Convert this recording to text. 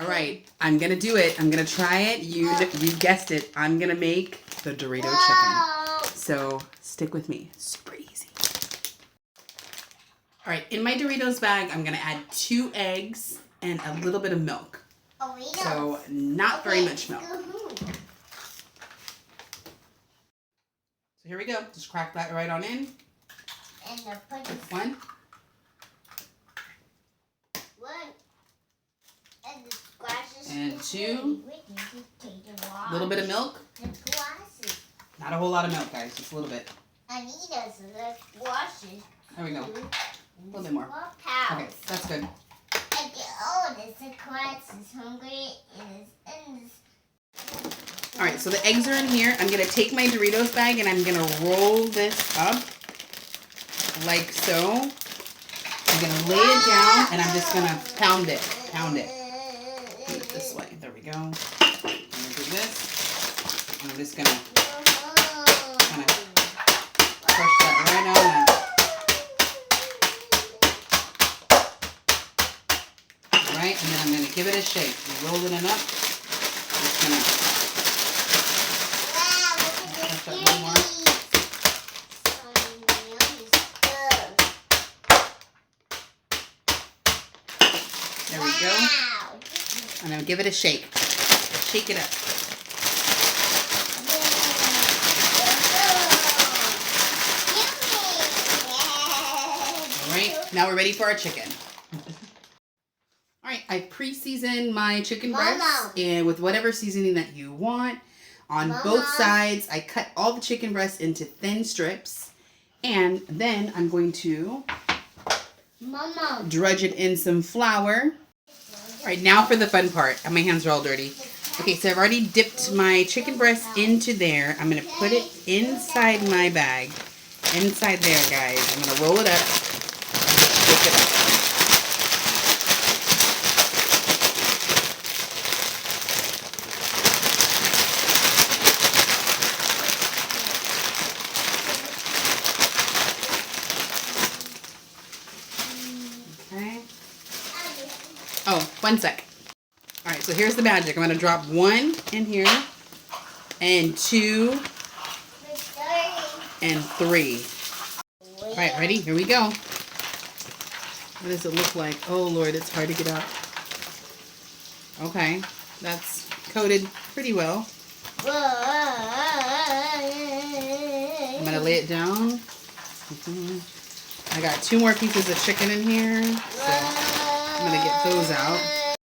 All right, I'm gonna do it. I'm gonna try it. You guessed it. I'm gonna make the Dorito chicken. So stick with me. Super easy. All right, in my Doritos bag, I'm gonna add 2 eggs and a little bit of milk. So not very much milk. So here we go. Just crack that right on in. And put one. And 2. A little bit of milk. Not a whole lot of milk, guys. Just a little bit. Anita's glasses. There we go. A little bit more. Okay, that's good. All right, so the eggs are in here. I'm going to take my Doritos bag and I'm going to roll this up like so. I'm going to lay it down and I'm just going to pound it. Pound it. Put it this way. There we go. I'm going to do this. And I'm just going to kind of push that right on out. Alright, and then I'm going to give it a shake. I'm rolling it up. I'm just going to push that one more. There we go. And then give it a shake. Shake it up. Alright, now we're ready for our chicken. Alright, I pre-seasoned my chicken breasts and with whatever seasoning that you want. On both sides, I cut all the chicken breasts into thin strips. And then I'm going to drudge it in some flour. Alright, now for the fun part. My hands are all dirty. Okay, so I've already dipped my chicken breast into there. I'm going to put it inside my bag. Inside there, guys. I'm going to roll it up. Stick it up. Okay. Oh, 1 sec. All right, so here's the magic. I'm going to drop 1 in here, and 2, and 3. All right, ready? Here we go. What does it look like? Oh, Lord, it's hard to get out. Okay, that's coated pretty well. I'm going to lay it down. I got 2 more pieces of chicken in here, so I'm going to get those out.